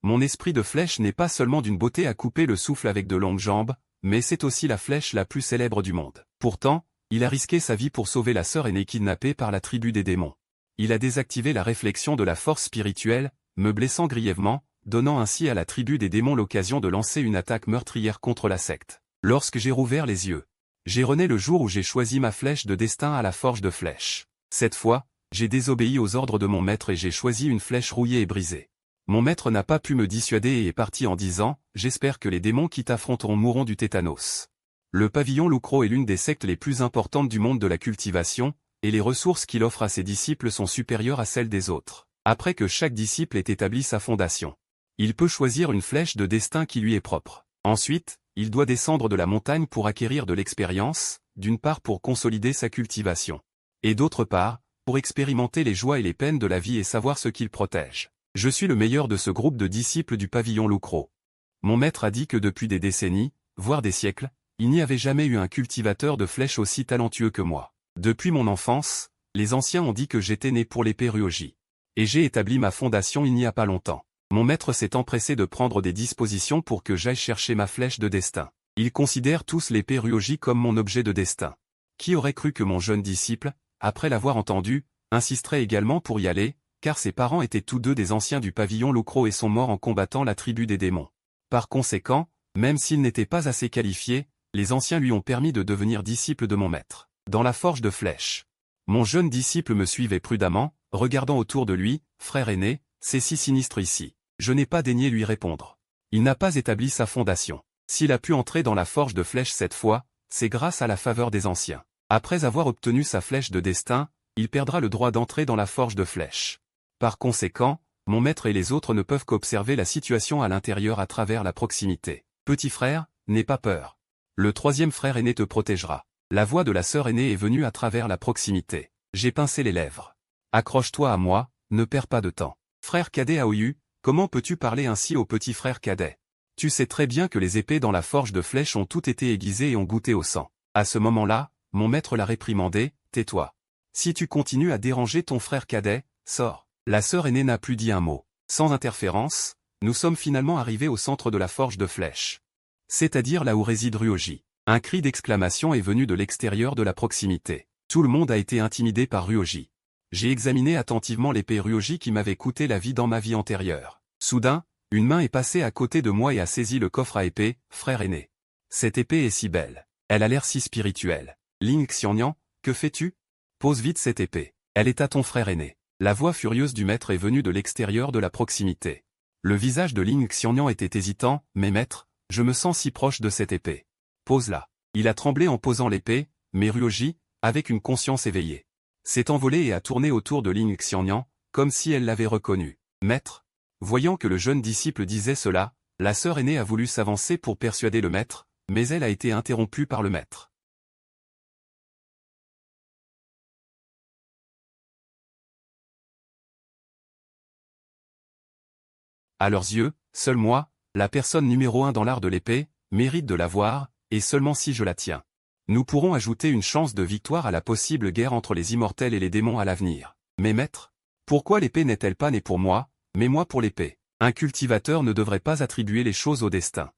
Mon esprit de flèche n'est pas seulement d'une beauté à couper le souffle avec de longues jambes, mais c'est aussi la flèche la plus célèbre du monde. Pourtant, il a risqué sa vie pour sauver la sœur aînée kidnappée par la tribu des démons. Il a désactivé la réflexion de la force spirituelle, me blessant grièvement, donnant ainsi à la tribu des démons l'occasion de lancer une attaque meurtrière contre la secte. Lorsque j'ai rouvert les yeux, j'ai rené le jour où j'ai choisi ma flèche de destin à la forge de flèche. Cette fois, j'ai désobéi aux ordres de mon maître et j'ai choisi une flèche rouillée et brisée. Mon maître n'a pas pu me dissuader et est parti en disant « J'espère que les démons qui t'affronteront mourront du tétanos ». Le pavillon Lucro est l'une des sectes les plus importantes du monde de la cultivation, et les ressources qu'il offre à ses disciples sont supérieures à celles des autres. Après que chaque disciple ait établi sa fondation, il peut choisir une flèche de destin qui lui est propre. Ensuite, il doit descendre de la montagne pour acquérir de l'expérience, d'une part pour consolider sa cultivation, et d'autre part, pour expérimenter les joies et les peines de la vie et savoir ce qu'il protège. Je suis le meilleur de ce groupe de disciples du pavillon Lucro. Mon maître a dit que depuis des décennies, voire des siècles, il n'y avait jamais eu un cultivateur de flèches aussi talentueux que moi. Depuis mon enfance, les anciens ont dit que j'étais né pour l'épée Ryōji. Et j'ai établi ma fondation il n'y a pas longtemps. Mon maître s'est empressé de prendre des dispositions pour que j'aille chercher ma flèche de destin. Ils considèrent tous l'épée Ryōji comme mon objet de destin. Qui aurait cru que mon jeune disciple, après l'avoir entendu, insisterait également pour y aller, car ses parents étaient tous deux des anciens du pavillon Lucro et sont morts en combattant la tribu des démons. Par conséquent, même s'il n'était pas assez qualifié, les anciens lui ont permis de devenir disciple de mon maître. Dans la forge de flèches, mon jeune disciple me suivait prudemment, regardant autour de lui, frère aîné, c'est si sinistre ici. Je n'ai pas daigné lui répondre. Il n'a pas établi sa fondation. S'il a pu entrer dans la forge de flèches cette fois, c'est grâce à la faveur des anciens. Après avoir obtenu sa flèche de destin, il perdra le droit d'entrer dans la forge de flèches. Par conséquent, mon maître et les autres ne peuvent qu'observer la situation à l'intérieur à travers la proximité. Petit frère, n'aie pas peur. Le troisième frère aîné te protégera. La voix de la sœur aînée est venue à travers la proximité. J'ai pincé les lèvres. Accroche-toi à moi, ne perds pas de temps. Frère cadet Aoyu, comment peux-tu parler ainsi au petit frère cadet? Tu sais très bien que les épées dans la forge de flèches ont toutes été aiguisées et ont goûté au sang. À ce moment-là, mon maître l'a réprimandé, tais-toi. Si tu continues à déranger ton frère cadet, sors. La sœur aînée n'a plus dit un mot. Sans interférence, nous sommes finalement arrivés au centre de la forge de flèches. C'est-à-dire là où réside Ryōji. Un cri d'exclamation est venu de l'extérieur de la proximité. Tout le monde a été intimidé par Ryōji. J'ai examiné attentivement l'épée Ryōji qui m'avait coûté la vie dans ma vie antérieure. Soudain, une main est passée à côté de moi et a saisi le coffre à épée, frère aîné. Cette épée est si belle. Elle a l'air si spirituelle. Ling Xiannian, que fais-tu? Pose vite cette épée. Elle est à ton frère aîné. La voix furieuse du maître est venue de l'extérieur de la proximité. Le visage de Ling Xiannian était hésitant, mais maître, je me sens si proche de cette épée. Pose-la. Il a tremblé en posant l'épée, mais Ryōji, avec une conscience éveillée, s'est envolé et a tourné autour de Ling Xiannian, comme si elle l'avait reconnu. Maître. Voyant que le jeune disciple disait cela, la sœur aînée a voulu s'avancer pour persuader le maître, mais elle a été interrompue par le maître. À leurs yeux, seul moi, la personne numéro 1 dans l'art de l'épée, mérite de l'avoir, et seulement si je la tiens. Nous pourrons ajouter une chance de victoire à la possible guerre entre les immortels et les démons à l'avenir. Mais maître, pourquoi l'épée n'est-elle pas née pour moi, mais moi pour l'épée? Un cultivateur ne devrait pas attribuer les choses au destin.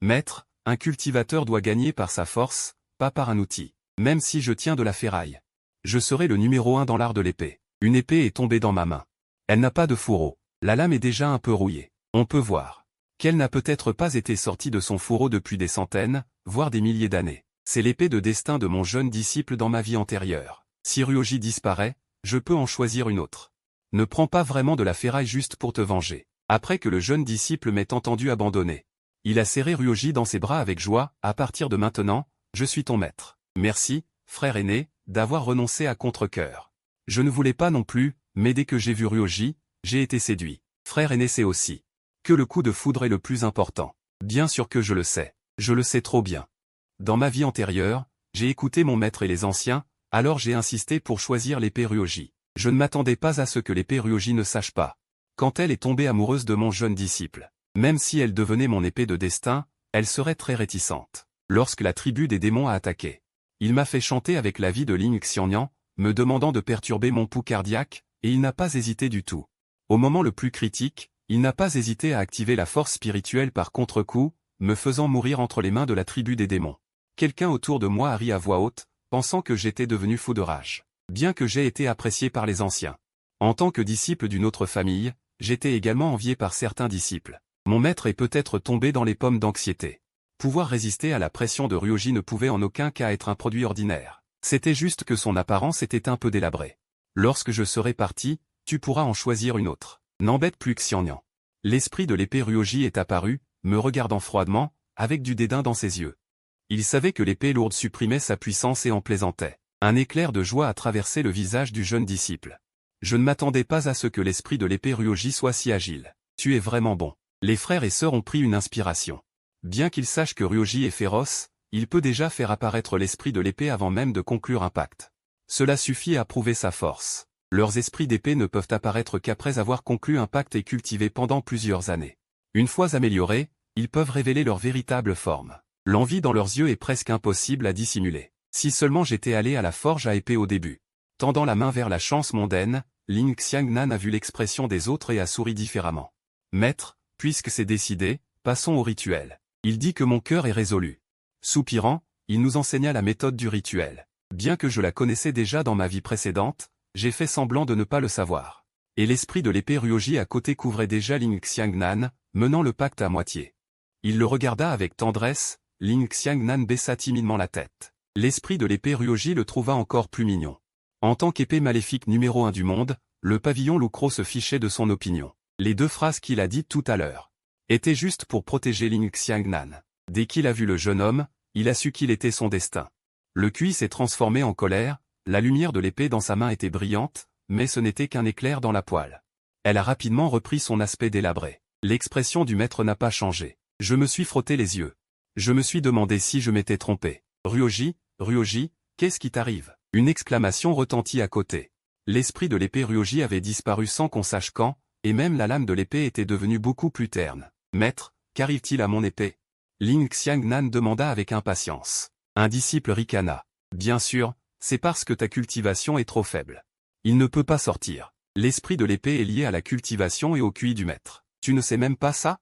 Maître, un cultivateur doit gagner par sa force, pas par un outil. Même si je tiens de la ferraille, je serai le numéro 1 dans l'art de l'épée. Une épée est tombée dans ma main. Elle n'a pas de fourreau. La lame est déjà un peu rouillée. On peut voir qu'elle n'a peut-être pas été sortie de son fourreau depuis des centaines, voire des milliers d'années. C'est l'épée de destin de mon jeune disciple dans ma vie antérieure. Si Ryōji disparaît, je peux en choisir une autre. Ne prends pas vraiment de la ferraille juste pour te venger. Après que le jeune disciple m'ait entendu abandonner, il a serré Ryōji dans ses bras avec joie. À partir de maintenant, je suis ton maître. Merci, frère aîné, d'avoir renoncé à contre-cœur. Je ne voulais pas non plus, mais dès que j'ai vu Ryōji, j'ai été séduit. Frère aîné sait aussi que le coup de foudre est le plus important. Bien sûr que je le sais. Je le sais trop bien. Dans ma vie antérieure, j'ai écouté mon maître et les anciens, alors j'ai insisté pour choisir l'épée Ryōji. Je ne m'attendais pas à ce que l'épée Ryōji ne sache pas. Quand elle est tombée amoureuse de mon jeune disciple, même si elle devenait mon épée de destin, elle serait très réticente. Lorsque la tribu des démons a attaqué, il m'a fait chanter avec la vie de Ling Xiannian, me demandant de perturber mon pouls cardiaque, et il n'a pas hésité du tout. Au moment le plus critique, Il n'a pas hésité à activer la force spirituelle par contre-coup, me faisant mourir entre les mains de la tribu des démons. Quelqu'un autour de moi a ri à voix haute, pensant que j'étais devenu fou de rage. Bien que j'aie été apprécié par les anciens. En tant que disciple d'une autre famille, j'étais également envié par certains disciples. Mon maître est peut-être tombé dans les pommes d'anxiété. Pouvoir résister à la pression de Ryoji ne pouvait en aucun cas être un produit ordinaire. C'était juste que son apparence était un peu délabrée. Lorsque je serai parti, tu pourras en choisir une autre. N'embête plus Xiannian. L'esprit de l'épée Ryoji est apparu, me regardant froidement, avec du dédain dans ses yeux. Il savait que l'épée lourde supprimait sa puissance et en plaisantait. Un éclair de joie a traversé le visage du jeune disciple. Je ne m'attendais pas à ce que l'esprit de l'épée Ryoji soit si agile. Tu es vraiment bon. Les frères et sœurs ont pris une inspiration. Bien qu'ils sachent que Ryoji est féroce, il peut déjà faire apparaître l'esprit de l'épée avant même de conclure un pacte. Cela suffit à prouver sa force. Leurs esprits d'épée ne peuvent apparaître qu'après avoir conclu un pacte et cultivé pendant plusieurs années. Une fois améliorés, ils peuvent révéler leur véritable forme. L'envie dans leurs yeux est presque impossible à dissimuler. Si seulement j'étais allé à la forge à épée au début. Tendant la main vers la chance mondaine, Ling Xiangnan a vu l'expression des autres et a souri différemment. Maître, puisque c'est décidé, passons au rituel. Il dit que mon cœur est résolu. Soupirant, il nous enseigna la méthode du rituel. Bien que je la connaissais déjà dans ma vie précédente, j'ai fait semblant de ne pas le savoir. Et l'esprit de l'épée Ryoji à côté couvrait déjà Ling Xiangnan, menant le pacte à moitié. Il le regarda avec tendresse, Ling Xiangnan baissa timidement la tête. L'esprit de l'épée Ryoji le trouva encore plus mignon. En tant qu'épée maléfique numéro 1 du monde, le pavillon Lucro se fichait de son opinion. Les deux phrases qu'il a dites tout à l'heure étaient juste pour protéger Ling Xiangnan. Dès qu'il a vu le jeune homme, il a su qu'il était son destin. Le cuit s'est transformé en colère, la lumière de l'épée dans sa main était brillante, mais ce n'était qu'un éclair dans la poêle. Elle a rapidement repris son aspect délabré. L'expression du maître n'a pas changé. Je me suis frotté les yeux. Je me suis demandé si je m'étais trompé. Ryoji, qu'est-ce qui t'arrive? Une exclamation retentit à côté. L'esprit de l'épée Ryoji avait disparu sans qu'on sache quand, et même la lame de l'épée était devenue beaucoup plus terne. Maître, qu'arrive-t-il à mon épée? Ling Xiangnan demanda avec impatience. Un disciple ricana. Bien sûr, c'est parce que ta cultivation est trop faible. Il ne peut pas sortir. L'esprit de l'épée est lié à la cultivation et au QI du maître. Tu ne sais même pas ça?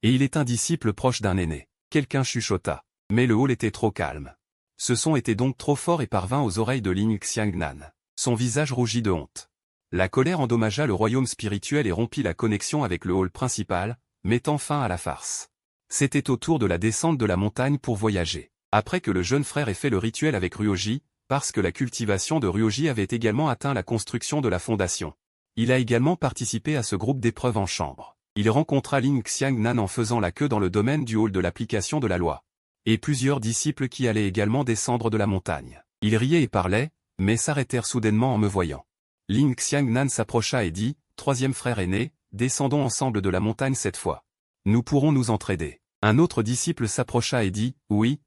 Et il est un disciple proche d'un aîné. Quelqu'un chuchota. Mais le hall était trop calme. Ce son était donc trop fort et parvint aux oreilles de Ling Xiangnan. Son visage rougit de honte. La colère endommagea le royaume spirituel et rompit la connexion avec le hall principal, mettant fin à la farce. C'était au tour de la descente de la montagne pour voyager. Après que le jeune frère ait fait le rituel avec Ryoji, parce que la cultivation de Ryoji avait également atteint la construction de la fondation. Il a également participé à ce groupe d'épreuves en chambre. Il rencontra Ling Xiangnan en faisant la queue dans le domaine du hall de l'application de la loi. Et plusieurs disciples qui allaient également descendre de la montagne. Ils riaient et parlaient, mais s'arrêtèrent soudainement en me voyant. Ling Xiangnan s'approcha et dit, « Troisième frère aîné, descendons ensemble de la montagne cette fois. Nous pourrons nous entraider. » Un autre disciple s'approcha et dit, « Oui. »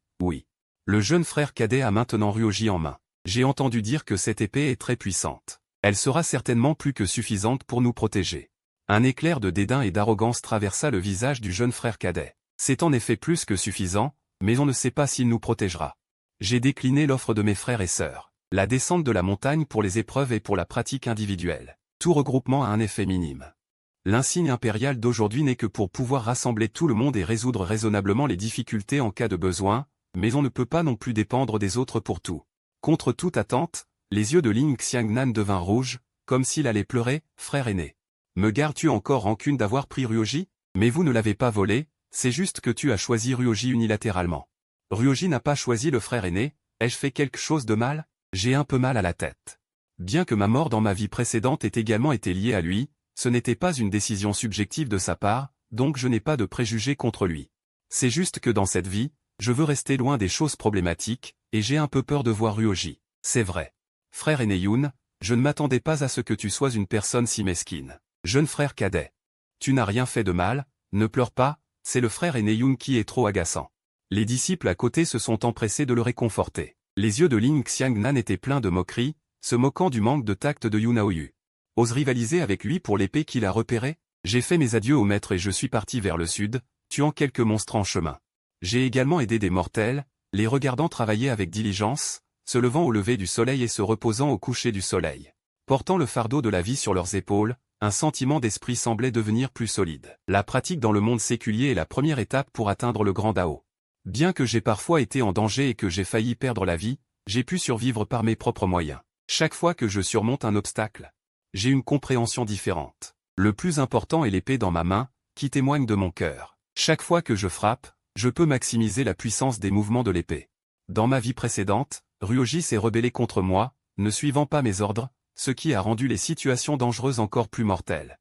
Le jeune frère cadet a maintenant Ryoji en main. J'ai entendu dire que cette épée est très puissante. Elle sera certainement plus que suffisante pour nous protéger. Un éclair de dédain et d'arrogance traversa le visage du jeune frère cadet. C'est en effet plus que suffisant, mais on ne sait pas s'il nous protégera. J'ai décliné l'offre de mes frères et sœurs. La descente de la montagne pour les épreuves et pour la pratique individuelle. Tout regroupement a un effet minime. L'insigne impérial d'aujourd'hui n'est que pour pouvoir rassembler tout le monde et résoudre raisonnablement les difficultés en cas de besoin, mais on ne peut pas non plus dépendre des autres pour tout. Contre toute attente, les yeux de Ling Xiangnan devinrent rouges, comme s'il allait pleurer, « Frère aîné. Me gardes-tu encore rancune d'avoir pris Ryoji? Mais vous ne l'avez pas volé, c'est juste que tu as choisi Ryoji unilatéralement. Ryoji n'a pas choisi le frère aîné, ai-je fait quelque chose de mal? J'ai un peu mal à la tête. Bien que ma mort dans ma vie précédente ait également été liée à lui, ce n'était pas une décision subjective de sa part, donc je n'ai pas de préjugés contre lui. C'est juste que dans cette vie, je veux rester loin des choses problématiques, et j'ai un peu peur de voir Ryoji. C'est vrai. Frère aîné Yoon, je ne m'attendais pas à ce que tu sois une personne si mesquine. Jeune frère cadet. Tu n'as rien fait de mal, ne pleure pas, c'est le frère aîné Yoon qui est trop agaçant. Les disciples à côté se sont empressés de le réconforter. Les yeux de Ling Xiangnan étaient pleins de moquerie, se moquant du manque de tact de Yoon Aoyu. Ose rivaliser avec lui pour l'épée qu'il a repérée? J'ai fait mes adieux au maître et je suis parti vers le sud, tuant quelques monstres en chemin. J'ai également aidé des mortels, les regardant travailler avec diligence, se levant au lever du soleil et se reposant au coucher du soleil. Portant le fardeau de la vie sur leurs épaules, un sentiment d'esprit semblait devenir plus solide. La pratique dans le monde séculier est la première étape pour atteindre le grand Dao. Bien que j'ai parfois été en danger et que j'ai failli perdre la vie, j'ai pu survivre par mes propres moyens. Chaque fois que je surmonte un obstacle, j'ai une compréhension différente. Le plus important est l'épée dans ma main, qui témoigne de mon cœur. Chaque fois que je frappe, je peux maximiser la puissance des mouvements de l'épée. Dans ma vie précédente, Ryoji s'est rebellé contre moi, ne suivant pas mes ordres, ce qui a rendu les situations dangereuses encore plus mortelles.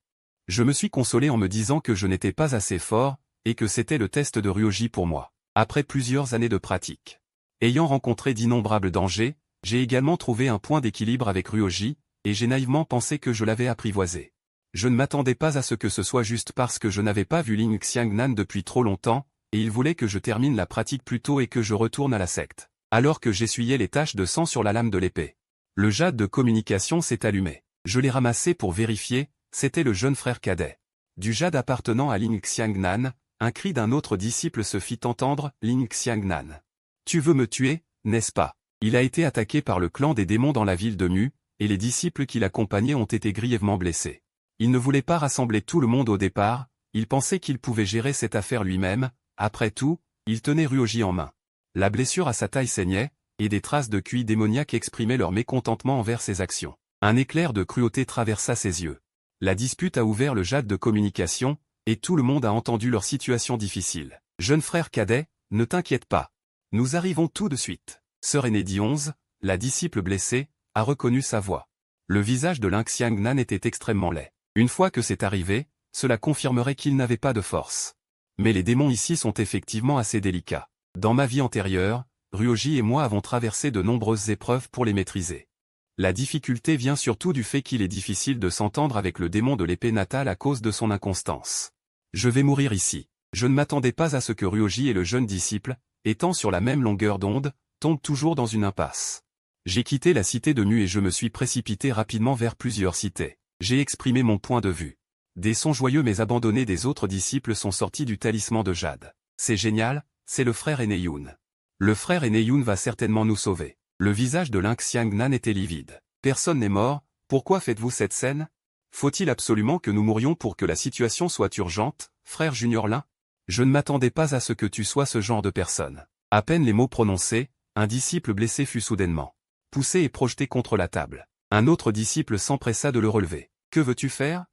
Je me suis consolé en me disant que je n'étais pas assez fort, et que c'était le test de Ryoji pour moi. Après plusieurs années de pratique, ayant rencontré d'innombrables dangers, j'ai également trouvé un point d'équilibre avec Ryoji, et j'ai naïvement pensé que je l'avais apprivoisé. Je ne m'attendais pas à ce que ce soit juste parce que je n'avais pas vu Ling Xiangnan depuis trop longtemps, et il voulait que je termine la pratique plus tôt et que je retourne à la secte. Alors que j'essuyais les taches de sang sur la lame de l'épée, le jade de communication s'est allumé. Je l'ai ramassé pour vérifier, c'était le jeune frère cadet. Du jade appartenant à Ling Xiangnan, un cri d'un autre disciple se fit entendre, Ling Xiangnan. Tu veux me tuer, n'est-ce pas? Il a été attaqué par le clan des démons dans la ville de Mu, et les disciples qui l'accompagnaient ont été grièvement blessés. Il ne voulait pas rassembler tout le monde au départ, il pensait qu'il pouvait gérer cette affaire lui-même, après tout, il tenait Ryoji en main. La blessure à sa taille saignait, et des traces de QI démoniaque exprimaient leur mécontentement envers ses actions. Un éclair de cruauté traversa ses yeux. La dispute a ouvert le jade de communication, et tout le monde a entendu leur situation difficile. Jeune frère cadet, ne t'inquiète pas. Nous arrivons tout de suite. Sœur aînée d'11, la disciple blessée, a reconnu sa voix. Le visage de Ling Xiangnan était extrêmement laid. Une fois que c'est arrivé, cela confirmerait qu'il n'avait pas de force. Mais les démons ici sont effectivement assez délicats. Dans ma vie antérieure, Ryoji et moi avons traversé de nombreuses épreuves pour les maîtriser. La difficulté vient surtout du fait qu'il est difficile de s'entendre avec le démon de l'épée natale à cause de son inconstance. Je vais mourir ici. Je ne m'attendais pas à ce que Ryoji et le jeune disciple, étant sur la même longueur d'onde, tombent toujours dans une impasse. J'ai quitté la cité de Mu et je me suis précipité rapidement vers plusieurs cités. J'ai exprimé mon point de vue. Des sons joyeux mais abandonnés des autres disciples sont sortis du talisman de jade. C'est génial, c'est le frère aîné Yun. Le frère aîné Yun va certainement nous sauver. Le visage de Ling Xiangnan était livide. Personne n'est mort, pourquoi faites-vous cette scène? Faut-il absolument que nous mourions pour que la situation soit urgente, frère Junior Lin? Je ne m'attendais pas à ce que tu sois ce genre de personne. À peine les mots prononcés, un disciple blessé fut soudainement poussé et projeté contre la table. Un autre disciple s'empressa de le relever. Que veux-tu faire?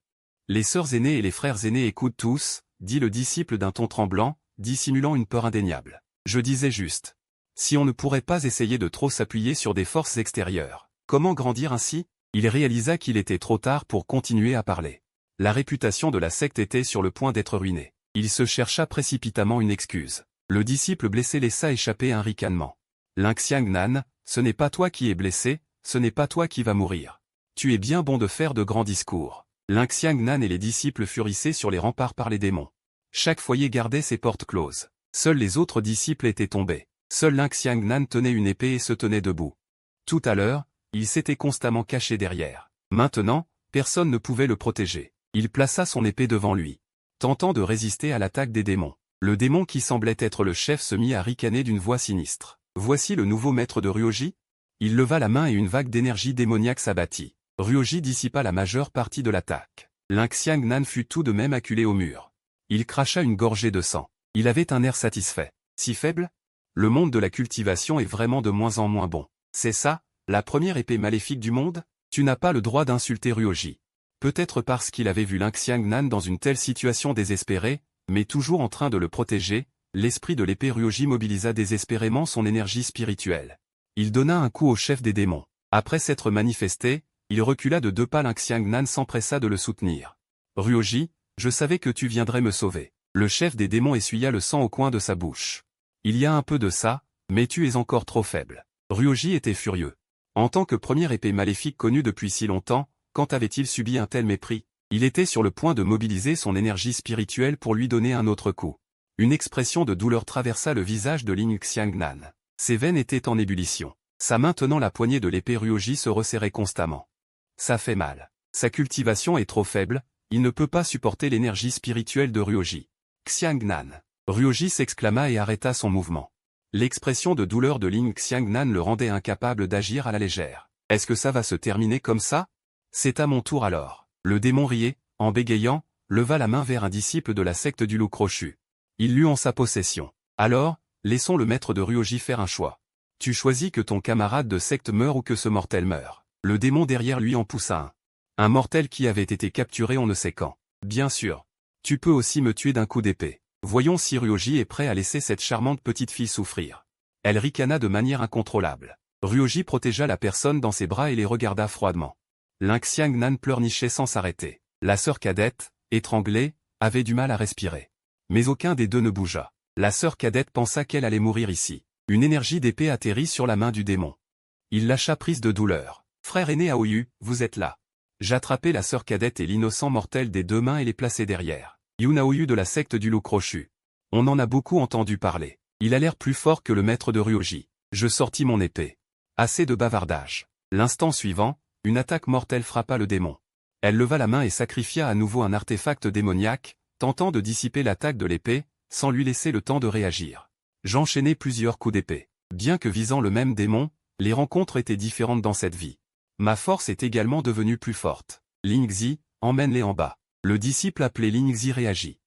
Les sœurs aînées et les frères aînés écoutent tous, dit le disciple d'un ton tremblant, dissimulant une peur indéniable. Je disais juste. Si on ne pourrait pas essayer de trop s'appuyer sur des forces extérieures, comment grandir ainsi? Il réalisa qu'il était trop tard pour continuer à parler. La réputation de la secte était sur le point d'être ruinée. Il se chercha précipitamment une excuse. Le disciple blessé laissa échapper un ricanement. Ling Xiangnan, ce n'est pas toi qui es blessé, ce n'est pas toi qui vas mourir. Tu es bien bon de faire de grands discours. Ling Xiangnan et les disciples furissaient sur les remparts par les démons. Chaque foyer gardait ses portes closes. Seuls les autres disciples étaient tombés. Seul Ling Xiangnan tenait une épée et se tenait debout. Tout à l'heure, il s'était constamment caché derrière. Maintenant, personne ne pouvait le protéger. Il plaça son épée devant lui, tentant de résister à l'attaque des démons. Le démon qui semblait être le chef se mit à ricaner d'une voix sinistre. Voici le nouveau maître de Ryoji? Il leva la main et une vague d'énergie démoniaque s'abattit. Ryoji dissipa la majeure partie de l'attaque. Ling Xiangnan fut tout de même acculé au mur. Il cracha une gorgée de sang. Il avait un air satisfait. Si faible? Le monde de la cultivation est vraiment de moins en moins bon. C'est ça, la première épée maléfique du monde? Tu n'as pas le droit d'insulter Ryoji. Peut-être parce qu'il avait vu Ling Xiangnan dans une telle situation désespérée, mais toujours en train de le protéger, l'esprit de l'épée Ryoji mobilisa désespérément son énergie spirituelle. Il donna un coup au chef des démons. Après s'être manifesté, il recula de 2 pas. Ling Xiangnan s'empressa de le soutenir. Ryoji, je savais que tu viendrais me sauver. Le chef des démons essuya le sang au coin de sa bouche. Il y a un peu de ça, mais tu es encore trop faible. Ryoji était furieux. En tant que première épée maléfique connue depuis si longtemps, quand avait-il subi un tel mépris? Il était sur le point de mobiliser son énergie spirituelle pour lui donner un autre coup. Une expression de douleur traversa le visage de Ling Xiangnan. Ses veines étaient en ébullition. Sa main tenant la poignée de l'épée Ryoji se resserrait constamment. Ça fait mal. Sa cultivation est trop faible, il ne peut pas supporter l'énergie spirituelle de Ryoji. Xiangnan. Ryoji s'exclama et arrêta son mouvement. L'expression de douleur de Ling Xiangnan le rendait incapable d'agir à la légère. Est-ce que ça va se terminer comme ça? C'est à mon tour alors. Le démon riait, en bégayant, leva la main vers un disciple de la secte du loup crochu. Il l'eut en sa possession. Alors, laissons le maître de Ryōji faire un choix. Tu choisis que ton camarade de secte meure ou que ce mortel meure. Le démon derrière lui en poussa un. Un mortel qui avait été capturé on ne sait quand. Bien sûr. Tu peux aussi me tuer d'un coup d'épée. Voyons si Ryōji est prêt à laisser cette charmante petite fille souffrir. Elle ricana de manière incontrôlable. Ryōji protégea la personne dans ses bras et les regarda froidement. Lin-Xiang-nan pleurnichait sans s'arrêter. La sœur cadette, étranglée, avait du mal à respirer. Mais aucun des deux ne bougea. La sœur cadette pensa qu'elle allait mourir ici. Une énergie d'épée atterrit sur la main du démon. Il lâcha prise de douleur. Frère aîné Aoyu, vous êtes là. J'attrapai la sœur cadette et l'innocent mortel des deux mains et les plaçai derrière. Yun Aoyu de la secte du loup crochu. On en a beaucoup entendu parler. Il a l'air plus fort que le maître de Ryōji. Je sortis mon épée. Assez de bavardage. L'instant suivant, une attaque mortelle frappa le démon. Elle leva la main et sacrifia à nouveau un artefact démoniaque, tentant de dissiper l'attaque de l'épée, sans lui laisser le temps de réagir. J'enchaînai plusieurs coups d'épée. Bien que visant le même démon, les rencontres étaient différentes dans cette vie. Ma force est également devenue plus forte. Lingzi, emmène-les en bas. Le disciple appelé Lingzi réagit.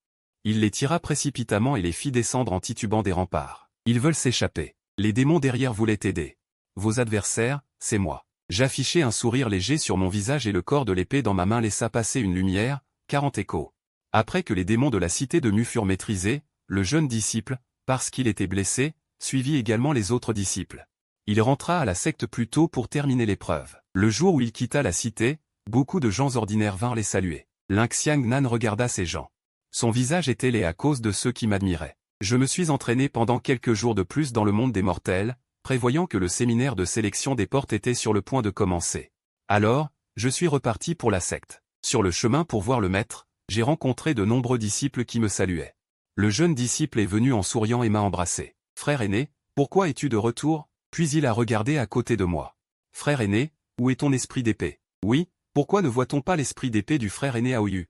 Il les tira précipitamment et les fit descendre en titubant des remparts. Ils veulent s'échapper. Les démons derrière voulaient aider. Vos adversaires, c'est moi. J'affichai un sourire léger sur mon visage et le corps de l'épée dans ma main laissa passer une lumière, 40 échos. Après que les démons de la cité de Mu furent maîtrisés, le jeune disciple, parce qu'il était blessé, suivit également les autres disciples. Il rentra à la secte plus tôt pour terminer l'épreuve. Le jour où il quitta la cité, beaucoup de gens ordinaires vinrent les saluer. Lin-Xiang-nan regarda ces gens. Son visage était laid à cause de ceux qui m'admiraient. Je me suis entraîné pendant quelques jours de plus dans le monde des mortels, prévoyant que le séminaire de sélection des portes était sur le point de commencer. Alors, je suis reparti pour la secte. Sur le chemin pour voir le maître, j'ai rencontré de nombreux disciples qui me saluaient. Le jeune disciple est venu en souriant et m'a embrassé. « Frère aîné, pourquoi es-tu de retour ?» Puis il a regardé à côté de moi. « Frère aîné, où est ton esprit d'épée ?»« Oui, pourquoi ne voit-on pas l'esprit d'épée du frère aîné Aoyu ?»«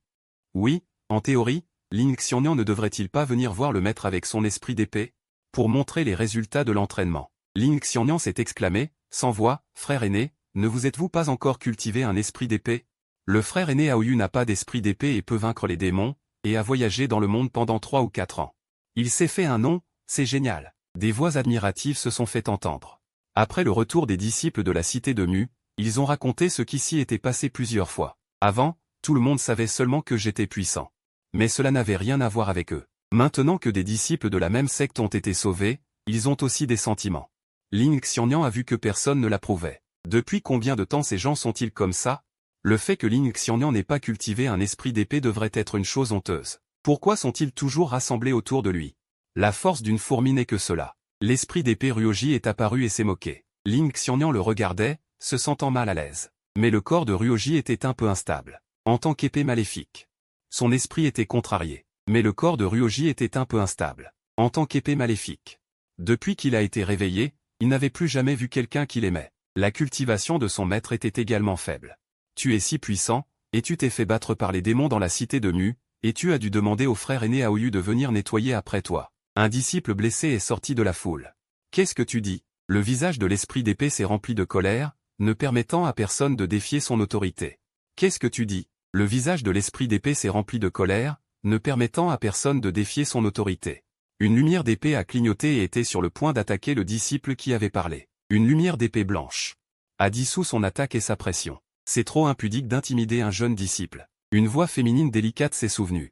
Oui, en théorie, Lin Xiannian ne devrait-il pas venir voir le maître avec son esprit d'épée ?» Pour montrer les résultats de l'entraînement. Lin Xiannian s'est exclamé, sans voix, « Frère aîné, ne vous êtes-vous pas encore cultivé un esprit d'épée ?» Le frère aîné Aoyu n'a pas d'esprit d'épée et peut vaincre les démons, et a voyagé dans le monde pendant 3 ou 4 ans. Il s'est fait un nom, c'est génial. Des voix admiratives se sont fait entendre. Après le retour des disciples de la cité de Mu, ils ont raconté ce qui s'y était passé plusieurs fois. Avant, tout le monde savait seulement que j'étais puissant. Mais cela n'avait rien à voir avec eux. Maintenant que des disciples de la même secte ont été sauvés, ils ont aussi des sentiments. Lin Xiannian a vu que personne ne l'approuvait. Depuis combien de temps ces gens sont-ils comme ça? Le fait que Lin Xiannian n'ait pas cultivé un esprit d'épée devrait être une chose honteuse. Pourquoi sont-ils toujours rassemblés autour de lui? La force d'une fourmi n'est que cela. L'esprit d'épée Ryōji est apparu et s'est moqué. Lin Xiannian le regardait, se sentant mal à l'aise. Mais le corps de Ryōji était un peu instable. En tant qu'épée maléfique. Son esprit était contrarié. Mais le corps de Ryōji était un peu instable. En tant qu'épée maléfique. Depuis qu'il a été réveillé, il n'avait plus jamais vu quelqu'un qu'il aimait. La cultivation de son maître était également faible. Tu es si puissant, et tu t'es fait battre par les démons dans la cité de Mu, et tu as dû demander au frère aîné Aoyu de venir nettoyer après toi. Un disciple blessé est sorti de la foule. Qu'est-ce que tu dis? Le visage de l'esprit d'épée s'est rempli de colère, ne permettant à personne de défier son autorité. Qu'est-ce que tu dis? Le visage de l'esprit d'épée s'est rempli de colère, ne permettant à personne de défier son autorité. Une lumière d'épée a clignoté et était sur le point d'attaquer le disciple qui avait parlé. Une lumière d'épée blanche a dissous son attaque et sa pression. C'est trop impudique d'intimider un jeune disciple. Une voix féminine délicate s'est souvenue.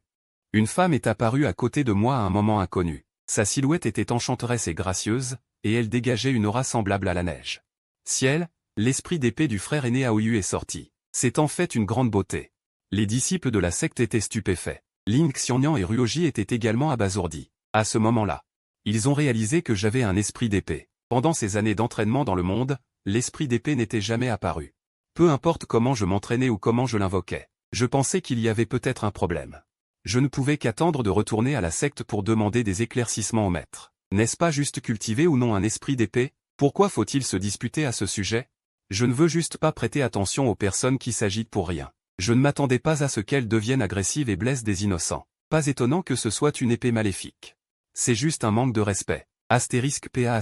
Une femme est apparue à côté de moi à un moment inconnu. Sa silhouette était enchanteresse et gracieuse, et elle dégageait une aura semblable à la neige. Ciel, l'esprit d'épée du frère aîné Aoyu est sorti. C'est en fait une grande beauté. Les disciples de la secte étaient stupéfaits. Lin Xiannian et Ryōji étaient également abasourdis. À ce moment-là, ils ont réalisé que j'avais un esprit d'épée. Pendant ces années d'entraînement dans le monde, l'esprit d'épée n'était jamais apparu. Peu importe comment je m'entraînais ou comment je l'invoquais, je pensais qu'il y avait peut-être un problème. Je ne pouvais qu'attendre de retourner à la secte pour demander des éclaircissements au maître. N'est-ce pas juste cultiver ou non un esprit d'épée? Pourquoi faut-il se disputer à ce sujet? Je ne veux juste pas prêter attention aux personnes qui s'agitent pour rien. Je ne m'attendais pas à ce qu'elles deviennent agressives et blessent des innocents. Pas étonnant que ce soit une épée maléfique. C'est juste un manque de respect. *PA**.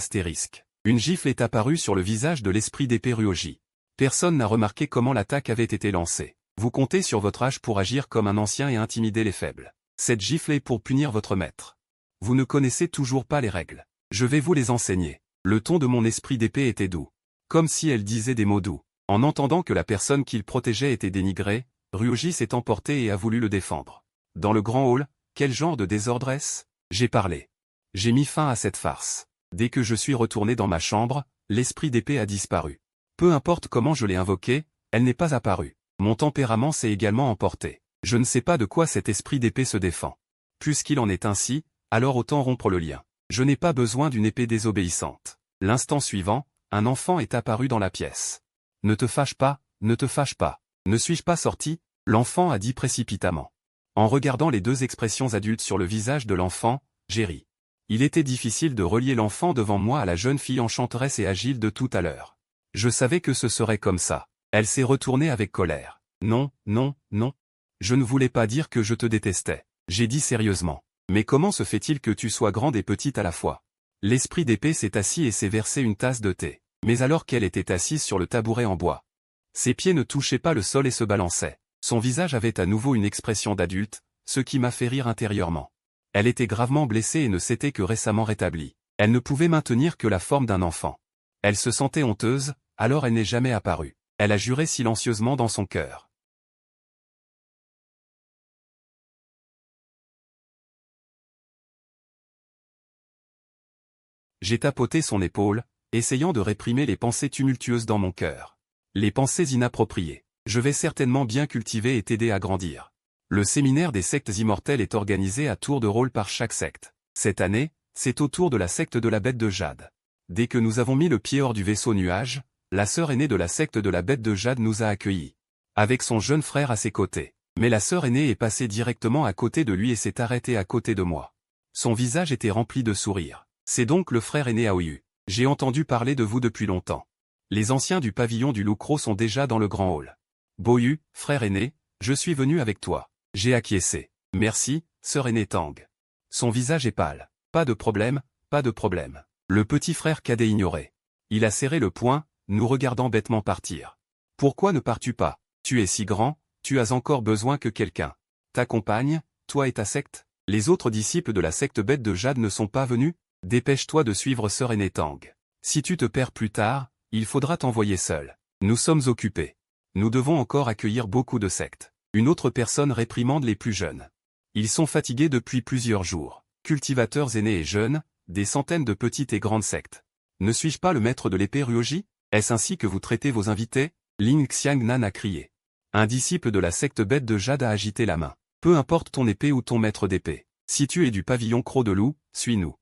Une gifle est apparue sur le visage de l'esprit d'épée Ryōji. Personne n'a remarqué comment l'attaque avait été lancée. Vous comptez sur votre âge pour agir comme un ancien et intimider les faibles. Cette gifle est pour punir votre maître. Vous ne connaissez toujours pas les règles. Je vais vous les enseigner. Le ton de mon esprit d'épée était doux. Comme si elle disait des mots doux. En entendant que la personne qu'il protégeait était dénigrée, Ryuji s'est emporté et a voulu le défendre. Dans le grand hall, quel genre de désordre est-ce? J'ai parlé. J'ai mis fin à cette farce. Dès que je suis retourné dans ma chambre, l'esprit d'épée a disparu. Peu importe comment je l'ai invoqué, elle n'est pas apparue. Mon tempérament s'est également emporté. Je ne sais pas de quoi cet esprit d'épée se défend. Puisqu'il en est ainsi, alors autant rompre le lien. Je n'ai pas besoin d'une épée désobéissante. L'instant suivant, un enfant est apparu dans la pièce. Ne te fâche pas, ne te fâche pas. Ne suis-je pas sorti? L'enfant a dit précipitamment. En regardant les deux expressions adultes sur le visage de l'enfant, j'ai ri. Il était difficile de relier l'enfant devant moi à la jeune fille enchanteresse et agile de tout à l'heure. Je savais que ce serait comme ça. Elle s'est retournée avec colère. Non, non, non. Je ne voulais pas dire que je te détestais. J'ai dit sérieusement. Mais comment se fait-il que tu sois grande et petite à la fois? L'esprit d'épée s'est assis et s'est versé une tasse de thé. Mais alors qu'elle était assise sur le tabouret en bois. Ses pieds ne touchaient pas le sol et se balançaient. Son visage avait à nouveau une expression d'adulte, ce qui m'a fait rire intérieurement. Elle était gravement blessée et ne s'était que récemment rétablie. Elle ne pouvait maintenir que la forme d'un enfant. Elle se sentait honteuse, alors elle n'est jamais apparue. Elle a juré silencieusement dans son cœur. J'ai tapoté son épaule, essayant de réprimer les pensées tumultueuses dans mon cœur. Les pensées inappropriées. Je vais certainement bien cultiver et t'aider à grandir. Le séminaire des sectes immortelles est organisé à tour de rôle par chaque secte. Cette année, c'est au tour de la secte de la Bête de Jade. Dès que nous avons mis le pied hors du vaisseau nuage, la sœur aînée de la secte de la Bête de Jade nous a accueillis. Avec son jeune frère à ses côtés. Mais la sœur aînée est passée directement à côté de lui et s'est arrêtée à côté de moi. Son visage était rempli de sourires. C'est donc le frère aîné Aoyu. J'ai entendu parler de vous depuis longtemps. Les anciens du pavillon du Loup-Croc sont déjà dans le grand hall. Boyu, frère aîné, je suis venu avec toi. J'ai acquiescé. Merci, sœur aînée Tang. Son visage est pâle. Pas de problème, pas de problème. Le petit frère cadet ignorait. Il a serré le poing, nous regardant bêtement partir. Pourquoi ne pars-tu pas? Tu es si grand, tu as encore besoin que quelqu'un t'accompagne, toi et ta secte? Les autres disciples de la secte Bête de Jade ne sont pas venus? Dépêche-toi de suivre sœur aînée Tang. Si tu te perds plus tard, il faudra t'envoyer seul. Nous sommes occupés. Nous devons encore accueillir beaucoup de sectes. Une autre personne réprimande les plus jeunes. Ils sont fatigués depuis plusieurs jours. Cultivateurs aînés et jeunes, des centaines de petites et grandes sectes. Ne suis-je pas le maître de l'épée Ryuji? Est-ce ainsi que vous traitez vos invités? Ling Xiangnan a crié. Un disciple de la secte Bête de Jade a agité la main. Peu importe ton épée ou ton maître d'épée. Si tu es du pavillon Croc de Loup, suis-nous.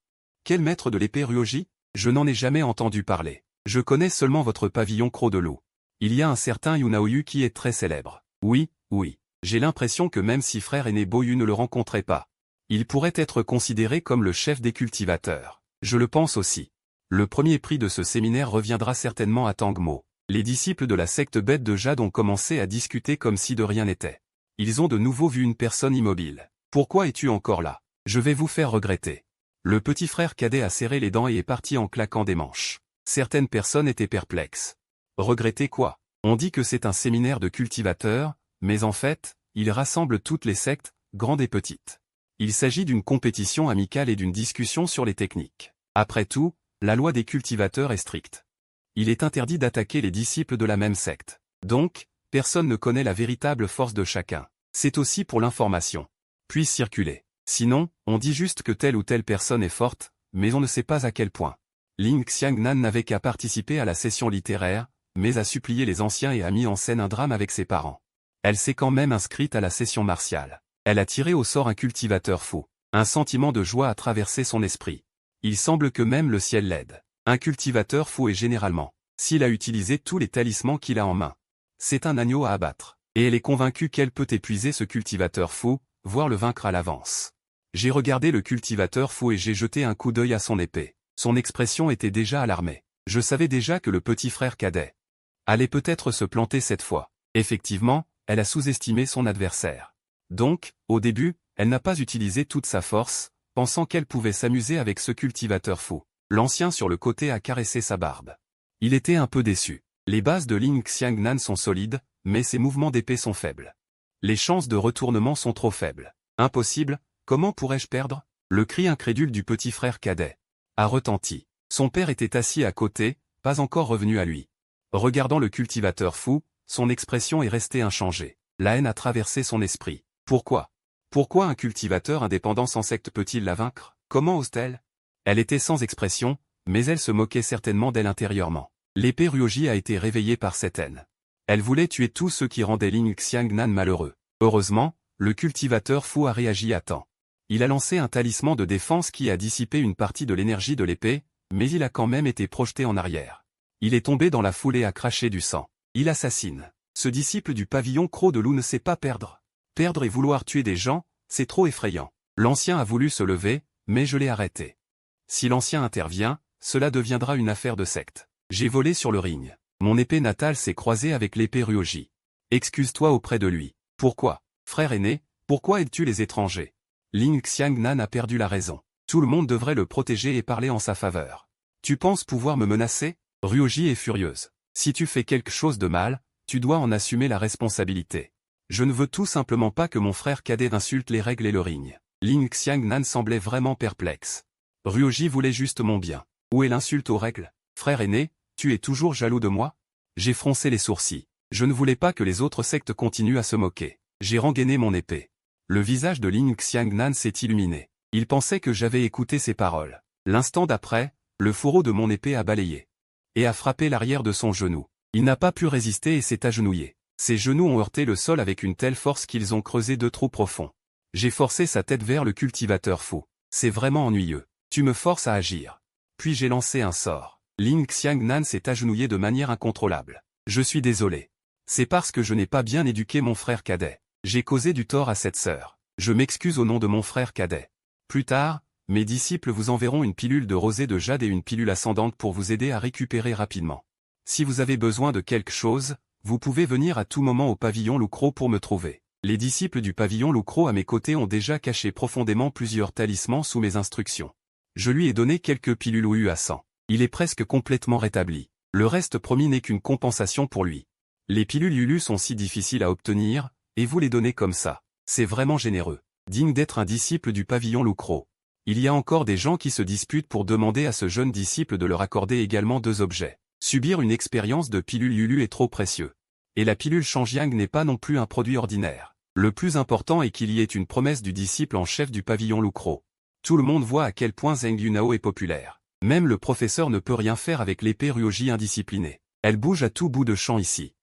Quel maître de l'épée Ryuji? Je n'en ai jamais entendu parler. Je connais seulement votre pavillon Croc de Loup. Il y a un certain Yunaoyu qui est très célèbre. Oui, oui. J'ai l'impression que même si frère aîné Boyu ne le rencontrait pas, il pourrait être considéré comme le chef des cultivateurs. Je le pense aussi. Le premier prix de ce séminaire reviendra certainement à Tangmo. Les disciples de la secte Bête de Jade ont commencé à discuter comme si de rien n'était. Ils ont de nouveau vu une personne immobile. Pourquoi es-tu encore là? Je vais vous faire regretter. Le petit frère cadet a serré les dents et est parti en claquant des manches. Certaines personnes étaient perplexes. Regretter quoi? On dit que c'est un séminaire de cultivateurs, mais en fait, il rassemble toutes les sectes, grandes et petites. Il s'agit d'une compétition amicale et d'une discussion sur les techniques. Après tout, la loi des cultivateurs est stricte. Il est interdit d'attaquer les disciples de la même secte. Donc, personne ne connaît la véritable force de chacun. C'est aussi pour l'information. Puis circuler. Sinon, on dit juste que telle ou telle personne est forte, mais on ne sait pas à quel point. Ling Xiangnan n'avait qu'à participer à la session littéraire, mais à supplier les anciens et a mis en scène un drame avec ses parents. Elle s'est quand même inscrite à la session martiale. Elle a tiré au sort un cultivateur fou. Un sentiment de joie a traversé son esprit. Il semble que même le ciel l'aide. Un cultivateur fou est généralement, s'il a utilisé tous les talismans qu'il a en main. C'est un agneau à abattre. Et elle est convaincue qu'elle peut épuiser ce cultivateur fou, voire le vaincre à l'avance. J'ai regardé le cultivateur fou et j'ai jeté un coup d'œil à son épée. Son expression était déjà alarmée. Je savais déjà que le petit frère cadet allait peut-être se planter cette fois. Effectivement, elle a sous-estimé son adversaire. Donc, au début, elle n'a pas utilisé toute sa force, pensant qu'elle pouvait s'amuser avec ce cultivateur fou. L'ancien sur le côté a caressé sa barbe. Il était un peu déçu. Les bases de Ling Xiangnan sont solides, mais ses mouvements d'épée sont faibles. Les chances de retournement sont trop faibles. Impossible, comment pourrais-je perdre? Le cri incrédule du petit frère cadet a retenti. Son père était assis à côté, pas encore revenu à lui. Regardant le cultivateur fou, son expression est restée inchangée. La haine a traversé son esprit. Pourquoi? Pourquoi un cultivateur indépendant sans secte peut-il la vaincre? Comment ose-t-elle? Elle était sans expression, mais elle se moquait certainement d'elle intérieurement. L'épée Ryoji a été réveillée par cette haine. Elle voulait tuer tous ceux qui rendaient Ling Xiangnan malheureux. Heureusement, le cultivateur fou a réagi à temps. Il a lancé un talisman de défense qui a dissipé une partie de l'énergie de l'épée, mais il a quand même été projeté en arrière. Il est tombé dans la foule et a craché du sang. Il assassine. Ce disciple du pavillon Croc de loup ne sait pas perdre. Perdre et vouloir tuer des gens, c'est trop effrayant. L'ancien a voulu se lever, mais je l'ai arrêté. Si l'ancien intervient, cela deviendra une affaire de secte. J'ai volé sur le ring. Mon épée natale s'est croisée avec l'épée Ryoji. Excuse-toi auprès de lui. Pourquoi? Frère aîné, pourquoi aides-tu les étrangers? Ling Xiangnan a perdu la raison. Tout le monde devrait le protéger et parler en sa faveur. Tu penses pouvoir me menacer? Ryoji est furieuse. Si tu fais quelque chose de mal, tu dois en assumer la responsabilité. Je ne veux tout simplement pas que mon frère cadet insulte les règles et le ring. Ling Xiangnan semblait vraiment perplexe. Ryoji voulait juste mon bien. Où est l'insulte aux règles? Frère aîné, tu es toujours jaloux de moi? J'ai froncé les sourcils. Je ne voulais pas que les autres sectes continuent à se moquer. J'ai rengainé mon épée. Le visage de Ling Xiangnan s'est illuminé. Il pensait que j'avais écouté ses paroles. L'instant d'après, le fourreau de mon épée a balayé et a frappé l'arrière de son genou. Il n'a pas pu résister et s'est agenouillé. Ses genoux ont heurté le sol avec une telle force qu'ils ont creusé 2 trous profonds. J'ai forcé sa tête vers le cultivateur fou. C'est vraiment ennuyeux. Tu me forces à agir. Puis j'ai lancé un sort. Ling Xiangnan s'est agenouillé de manière incontrôlable. Je suis désolé. C'est parce que je n'ai pas bien éduqué mon frère cadet. J'ai causé du tort à cette sœur. Je m'excuse au nom de mon frère cadet. Plus tard, mes disciples vous enverront une pilule de rosée de jade et une pilule ascendante pour vous aider à récupérer rapidement. Si vous avez besoin de quelque chose, vous pouvez venir à tout moment au pavillon Loucro pour me trouver. Les disciples du pavillon Loucro à mes côtés ont déjà caché profondément plusieurs talismans sous mes instructions. Je lui ai donné quelques pilules OU à 100. Il est presque complètement rétabli. Le reste promis n'est qu'une compensation pour lui. Les pilules Lulu sont si difficiles à obtenir, et vous les donnez comme ça. C'est vraiment généreux. Digne d'être un disciple du pavillon Loucro. Il y a encore des gens qui se disputent pour demander à ce jeune disciple de leur accorder également 2 objets. Subir une expérience de pilule Lulu est trop précieux. Et la pilule Shanjiang n'est pas non plus un produit ordinaire. Le plus important est qu'il y ait une promesse du disciple en chef du pavillon Loucro. Tout le monde voit à quel point Zheng Yunao est populaire. Même le professeur ne peut rien faire avec l'épée Ryoji indisciplinée. Elle bouge à tout bout de champ ici.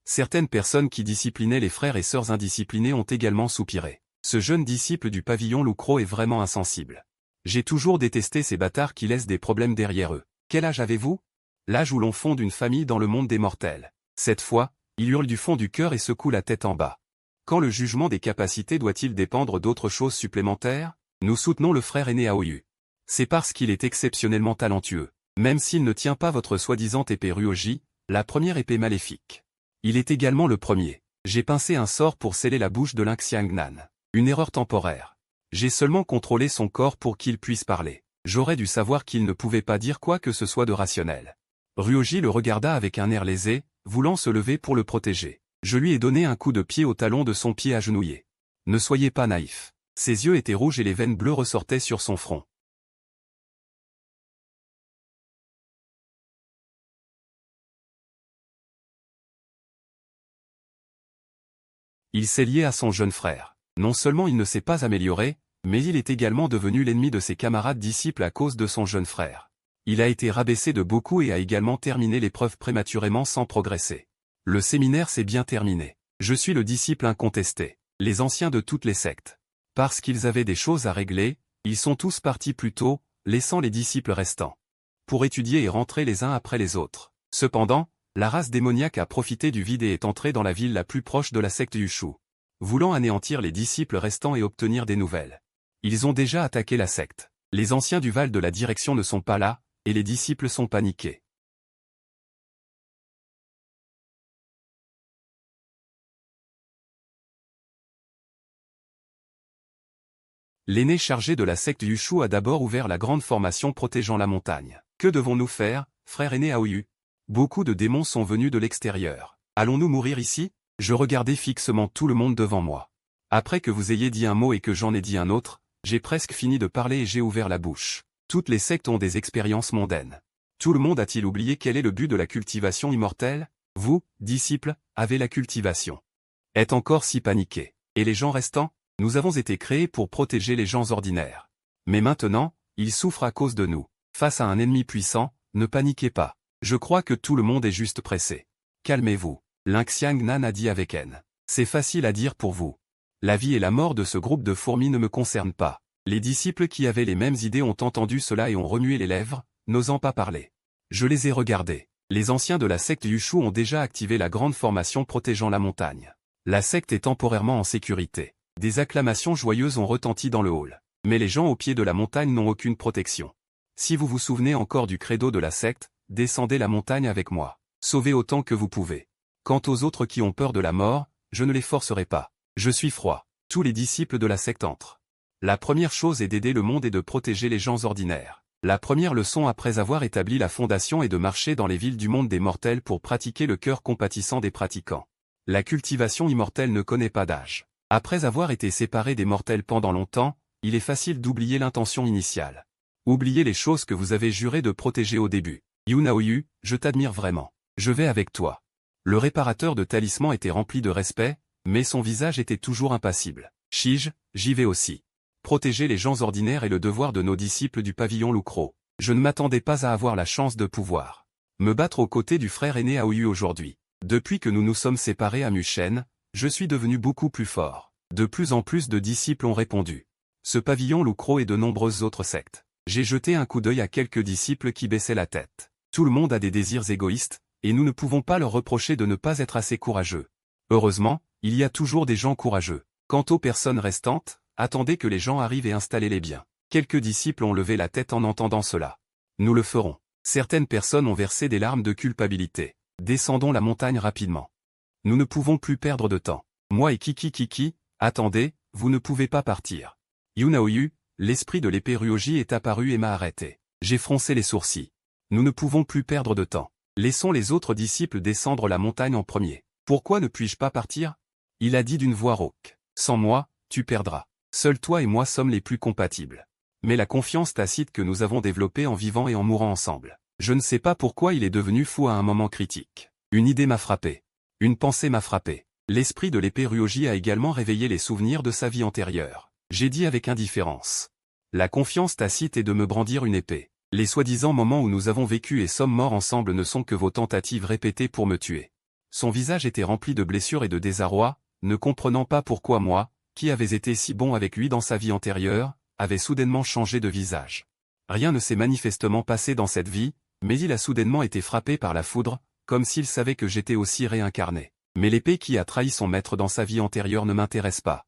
Certaines personnes qui disciplinaient les frères et sœurs indisciplinés ont également soupiré. Ce jeune disciple du pavillon Loucro est vraiment insensible. J'ai toujours détesté ces bâtards qui laissent des problèmes derrière eux. Quel âge avez-vous? L'âge où l'on fonde une famille dans le monde des mortels. Cette fois, il hurle du fond du cœur et secoue la tête en bas. Quand le jugement des capacités doit-il dépendre d'autres choses supplémentaires? Nous soutenons le frère aîné Aoyu. C'est parce qu'il est exceptionnellement talentueux. Même s'il ne tient pas votre soi-disant épée Ryoji, la première épée maléfique. Il est également le premier. J'ai pincé un sort pour sceller la bouche de Ling Xiangnan. Une erreur temporaire. J'ai seulement contrôlé son corps pour qu'il puisse parler. J'aurais dû savoir qu'il ne pouvait pas dire quoi que ce soit de rationnel. Ryoji le regarda avec un air lésé, voulant se lever pour le protéger. Je lui ai donné un coup de pied au talon de son pied agenouillé. Ne soyez pas naïf. Ses yeux étaient rouges et les veines bleues ressortaient sur son front. Il s'est lié à son jeune frère. Non seulement il ne s'est pas amélioré, mais il est également devenu l'ennemi de ses camarades disciples à cause de son jeune frère. Il a été rabaissé de beaucoup et a également terminé l'épreuve prématurément sans progresser. Le séminaire s'est bien terminé. Je suis le disciple incontesté. Les anciens de toutes les sectes. Parce qu'ils avaient des choses à régler, ils sont tous partis plus tôt, laissant les disciples restants pour étudier et rentrer les uns après les autres. Cependant, la race démoniaque a profité du vide et est entrée dans la ville la plus proche de la secte Yushu, voulant anéantir les disciples restants et obtenir des nouvelles. Ils ont déjà attaqué la secte. Les anciens du Val de la Direction ne sont pas là, et les disciples sont paniqués. L'aîné chargé de la secte Yushu a d'abord ouvert la grande formation protégeant la montagne. Que devons-nous faire, frère aîné Aoyu? Beaucoup de démons sont venus de l'extérieur. Allons-nous mourir ici? Je regardais fixement tout le monde devant moi. Après que vous ayez dit un mot et que j'en ai dit un autre, j'ai presque fini de parler et j'ai ouvert la bouche. Toutes les sectes ont des expériences mondaines. Tout le monde a-t-il oublié quel est le but de la cultivation immortelle? Vous, disciples, avez la cultivation. Êtes encore si paniqués. Et les gens restants? Nous avons été créés pour protéger les gens ordinaires. Mais maintenant, ils souffrent à cause de nous. Face à un ennemi puissant, ne paniquez pas. Je crois que tout le monde est juste pressé. Calmez-vous. Linxiang Nan a dit avec haine. C'est facile à dire pour vous. La vie et la mort de ce groupe de fourmis ne me concernent pas. Les disciples qui avaient les mêmes idées ont entendu cela et ont remué les lèvres, n'osant pas parler. Je les ai regardés. Les anciens de la secte Yushu ont déjà activé la grande formation protégeant la montagne. La secte est temporairement en sécurité. Des acclamations joyeuses ont retenti dans le hall. Mais les gens au pied de la montagne n'ont aucune protection. Si vous vous souvenez encore du credo de la secte, descendez la montagne avec moi. Sauvez autant que vous pouvez. Quant aux autres qui ont peur de la mort, je ne les forcerai pas. Je suis froid. Tous les disciples de la secte entrent. La première chose est d'aider le monde et de protéger les gens ordinaires. La première leçon après avoir établi la fondation est de marcher dans les villes du monde des mortels pour pratiquer le cœur compatissant des pratiquants. La cultivation immortelle ne connaît pas d'âge. Après avoir été séparé des mortels pendant longtemps, il est facile d'oublier l'intention initiale. Oubliez les choses que vous avez juré de protéger au début. Yunaoyu, je t'admire vraiment. Je vais avec toi. Le réparateur de talismans était rempli de respect, mais son visage était toujours impassible. Shige, j'y vais aussi. Protéger les gens ordinaires est le devoir de nos disciples du pavillon Lucro. Je ne m'attendais pas à avoir la chance de pouvoir me battre aux côtés du frère aîné Aoyu aujourd'hui. Depuis que nous nous sommes séparés à Mushen, je suis devenu beaucoup plus fort. De plus en plus de disciples ont répondu. Ce pavillon Lucro et de nombreuses autres sectes. J'ai jeté un coup d'œil à quelques disciples qui baissaient la tête. Tout le monde a des désirs égoïstes, et nous ne pouvons pas leur reprocher de ne pas être assez courageux. Heureusement, il y a toujours des gens courageux. Quant aux personnes restantes, attendez que les gens arrivent et installez les biens. Quelques disciples ont levé la tête en entendant cela. Nous le ferons. Certaines personnes ont versé des larmes de culpabilité. Descendons la montagne rapidement. Nous ne pouvons plus perdre de temps. Moi et Kiki, attendez, vous ne pouvez pas partir. Yunaoyu, l'esprit de l'épée Ryoji est apparu et m'a arrêté. J'ai froncé les sourcils. Nous ne pouvons plus perdre de temps. Laissons les autres disciples descendre la montagne en premier. Pourquoi ne puis-je pas partir? Il a dit d'une voix rauque. Sans moi, tu perdras. Seuls toi et moi sommes les plus compatibles. Mais la confiance tacite que nous avons développée en vivant et en mourant ensemble. Je ne sais pas pourquoi il est devenu fou à un moment critique. Une idée m'a frappé. Une pensée m'a frappé. L'esprit de l'épée Ryoji a également réveillé les souvenirs de sa vie antérieure. J'ai dit avec indifférence. La confiance tacite est de me brandir une épée. Les soi-disant moments où nous avons vécu et sommes morts ensemble ne sont que vos tentatives répétées pour me tuer. Son visage était rempli de blessures et de désarroi, ne comprenant pas pourquoi moi, qui avais été si bon avec lui dans sa vie antérieure, avait soudainement changé de visage. Rien ne s'est manifestement passé dans cette vie, mais il a soudainement été frappé par la foudre, comme s'il savait que j'étais aussi réincarné. Mais l'épée qui a trahi son maître dans sa vie antérieure ne m'intéresse pas.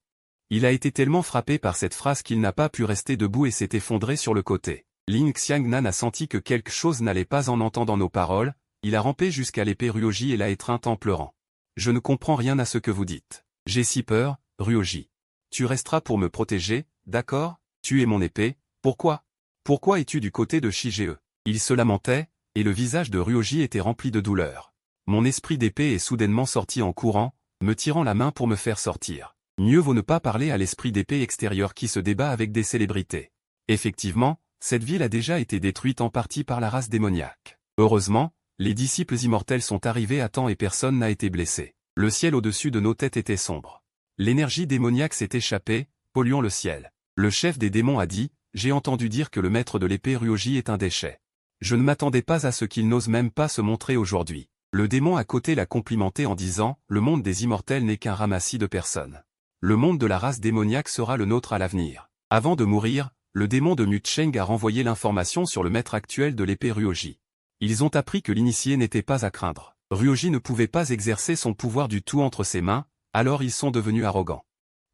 Il a été tellement frappé par cette phrase qu'il n'a pas pu rester debout et s'est effondré sur le côté. Linxiang Nan a senti que quelque chose n'allait pas en entendant nos paroles, il a rampé jusqu'à l'épée Ryoji et l'a étreinte en pleurant. Je ne comprends rien à ce que vous dites. J'ai si peur, Ryoji. Tu resteras pour me protéger, d'accord? Tu es mon épée, pourquoi? Pourquoi es-tu du côté de Shige? Il se lamentait, et le visage de Ryoji était rempli de douleur. Mon esprit d'épée est soudainement sorti en courant, me tirant la main pour me faire sortir. Mieux vaut ne pas parler à l'esprit d'épée extérieur qui se débat avec des célébrités. Effectivement, cette ville a déjà été détruite en partie par la race démoniaque. Heureusement, les disciples immortels sont arrivés à temps et personne n'a été blessé. Le ciel au-dessus de nos têtes était sombre. L'énergie démoniaque s'est échappée, polluant le ciel. Le chef des démons a dit, j'ai entendu dire que le maître de l'épée Ryoji est un déchet. Je ne m'attendais pas à ce qu'il n'ose même pas se montrer aujourd'hui. Le démon à côté l'a complimenté en disant, le monde des immortels n'est qu'un ramassis de personnes. Le monde de la race démoniaque sera le nôtre à l'avenir. Avant de mourir, le démon de Mucheng a renvoyé l'information sur le maître actuel de l'épée Ryoji. Ils ont appris que l'initié n'était pas à craindre. Ryoji ne pouvait pas exercer son pouvoir du tout entre ses mains, alors ils sont devenus arrogants.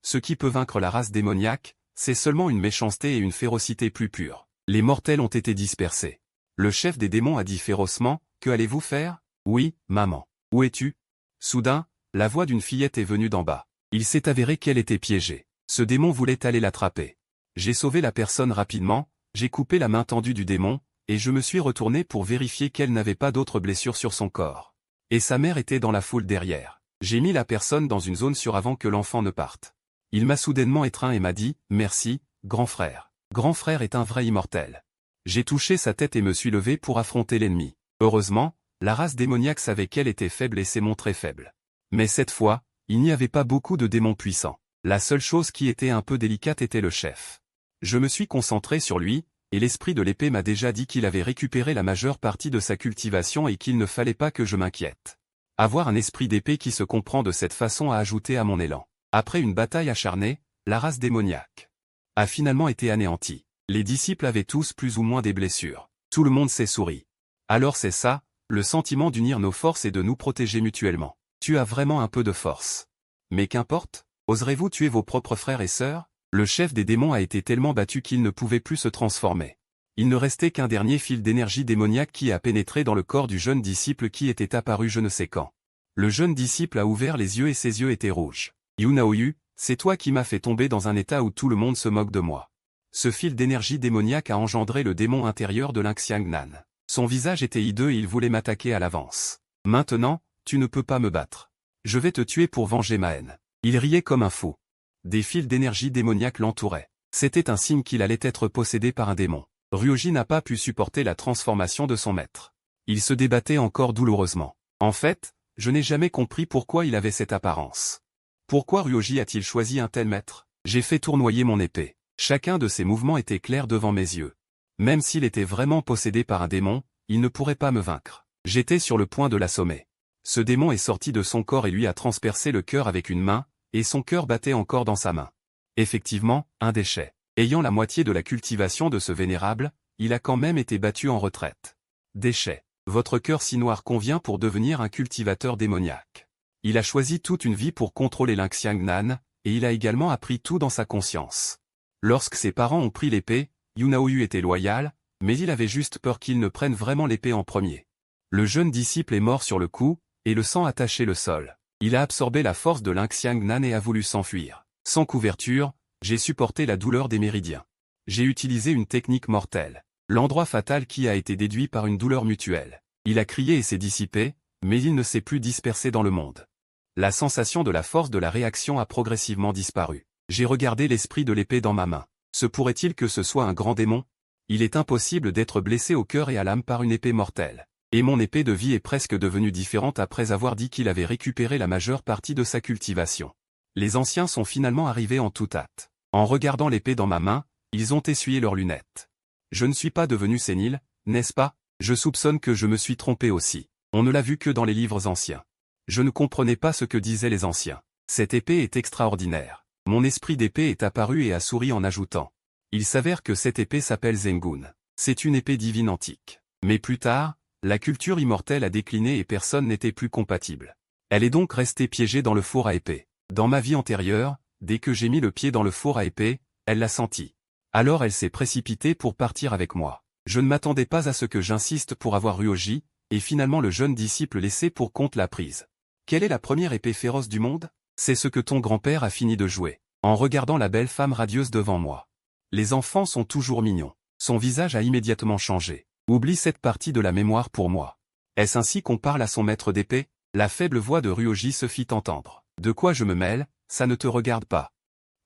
Ce qui peut vaincre la race démoniaque, c'est seulement une méchanceté et une férocité plus pure. Les mortels ont été dispersés. Le chef des démons a dit férocement, que allez-vous faire? Oui, maman. Où es-tu? Soudain, la voix d'une fillette est venue d'en bas. Il s'est avéré qu'elle était piégée. Ce démon voulait aller l'attraper. J'ai sauvé la personne rapidement, j'ai coupé la main tendue du démon, et je me suis retourné pour vérifier qu'elle n'avait pas d'autres blessures sur son corps. Et sa mère était dans la foule derrière. J'ai mis la personne dans une zone sûre avant que l'enfant ne parte. Il m'a soudainement étreint et m'a dit « Merci, grand frère. Grand frère est un vrai immortel. » J'ai touché sa tête et me suis levé pour affronter l'ennemi. Heureusement, la race démoniaque savait qu'elle était faible et s'est montrée faible. Mais cette fois, il n'y avait pas beaucoup de démons puissants. La seule chose qui était un peu délicate était le chef. Je me suis concentré sur lui, et l'esprit de l'épée m'a déjà dit qu'il avait récupéré la majeure partie de sa cultivation et qu'il ne fallait pas que je m'inquiète. Avoir un esprit d'épée qui se comprend de cette façon a ajouté à mon élan. Après une bataille acharnée, la race démoniaque a finalement été anéantie. Les disciples avaient tous plus ou moins des blessures. Tout le monde s'est souri. Alors c'est ça, le sentiment d'unir nos forces et de nous protéger mutuellement. Tu as vraiment un peu de force. Mais qu'importe, oserez-vous tuer vos propres frères et sœurs? Le chef des démons a été tellement battu qu'il ne pouvait plus se transformer. Il ne restait qu'un dernier fil d'énergie démoniaque qui a pénétré dans le corps du jeune disciple qui était apparu je ne sais quand. Le jeune disciple a ouvert les yeux et ses yeux étaient rouges. Yunaoyu, c'est toi qui m'as fait tomber dans un état où tout le monde se moque de moi. Ce fil d'énergie démoniaque a engendré le démon intérieur de l'Inxiangnan. Son visage était hideux et il voulait m'attaquer à l'avance. Maintenant, tu ne peux pas me battre. Je vais te tuer pour venger ma haine. Il riait comme un fou. Des fils d'énergie démoniaque l'entouraient. C'était un signe qu'il allait être possédé par un démon. Ryoji n'a pas pu supporter la transformation de son maître. Il se débattait encore douloureusement. En fait, je n'ai jamais compris pourquoi il avait cette apparence. Pourquoi Ryoji a-t-il choisi un tel maître? J'ai fait tournoyer mon épée. Chacun de ses mouvements était clair devant mes yeux. Même s'il était vraiment possédé par un démon, il ne pourrait pas me vaincre. J'étais sur le point de l'assommer. Ce démon est sorti de son corps et lui a transpercé le cœur avec une main, et son cœur battait encore dans sa main. Effectivement, un déchet. Ayant la moitié de la cultivation de ce vénérable, il a quand même été battu en retraite. Déchet. Votre cœur si noir convient pour devenir un cultivateur démoniaque. Il a choisi toute une vie pour contrôler l'Inxiangnan, et il a également appris tout dans sa conscience. Lorsque ses parents ont pris l'épée, Yunaoyu était loyal, mais il avait juste peur qu'ils ne prennent vraiment l'épée en premier. Le jeune disciple est mort sur le coup, et le sang a taché le sol. Il a absorbé la force de l'Inxiangnan et a voulu s'enfuir. Sans couverture, j'ai supporté la douleur des méridiens. J'ai utilisé une technique mortelle. L'endroit fatal qui a été déduit par une douleur mutuelle. Il a crié et s'est dissipé, mais il ne s'est plus dispersé dans le monde. La sensation de la force de la réaction a progressivement disparu. J'ai regardé l'esprit de l'épée dans ma main. Se pourrait-il que ce soit un grand démon? Il est impossible d'être blessé au cœur et à l'âme par une épée mortelle. Et mon épée de vie est presque devenue différente après avoir dit qu'il avait récupéré la majeure partie de sa cultivation. Les anciens sont finalement arrivés en toute hâte. En regardant l'épée dans ma main, ils ont essuyé leurs lunettes. Je ne suis pas devenu sénile, n'est-ce pas? Je soupçonne que je me suis trompé aussi. On ne l'a vu que dans les livres anciens. Je ne comprenais pas ce que disaient les anciens. Cette épée est extraordinaire. Mon esprit d'épée est apparu et a souri en ajoutant. Il s'avère que cette épée s'appelle Zengun. C'est une épée divine antique. Mais plus tard, la culture immortelle a décliné et personne n'était plus compatible. Elle est donc restée piégée dans le four à épée. Dans ma vie antérieure, dès que j'ai mis le pied dans le four à épée, elle l'a senti. Alors elle s'est précipitée pour partir avec moi. Je ne m'attendais pas à ce que j'insiste pour avoir Ryoji, et finalement le jeune disciple laissé pour compte l'a prise. Quelle est la première épée féroce du monde? C'est ce que ton grand-père a fini de jouer, en regardant la belle femme radieuse devant moi. Les enfants sont toujours mignons. Son visage a immédiatement changé. Oublie cette partie de la mémoire pour moi. Est-ce ainsi qu'on parle à son maître d'épée? La faible voix de Ryoji se fit entendre. De quoi je me mêle, ça ne te regarde pas.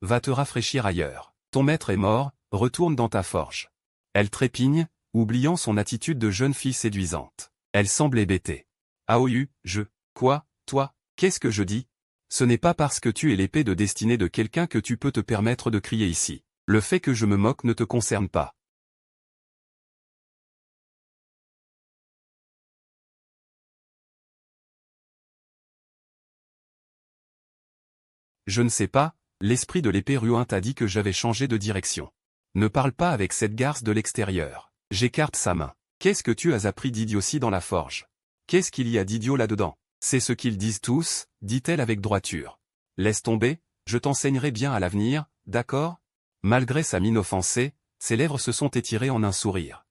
Va te rafraîchir ailleurs. Ton maître est mort, retourne dans ta forge. Elle trépigne, oubliant son attitude de jeune fille séduisante. Elle semble hébétée. Aoyu, quoi, toi, qu'est-ce que je dis? Ce n'est pas parce que tu es l'épée de destinée de quelqu'un que tu peux te permettre de crier ici. Le fait que je me moque ne te concerne pas. Je ne sais pas, l'esprit de l'épée Ruin t'a dit que j'avais changé de direction. Ne parle pas avec cette garce de l'extérieur. J'écarte sa main. Qu'est-ce que tu as appris d'idiotie dans la forge? Qu'est-ce qu'il y a d'idiot là-dedans? C'est ce qu'ils disent tous, dit-elle avec droiture. Laisse tomber, je t'enseignerai bien à l'avenir, d'accord? Malgré sa mine offensée, ses lèvres se sont étirées en un sourire.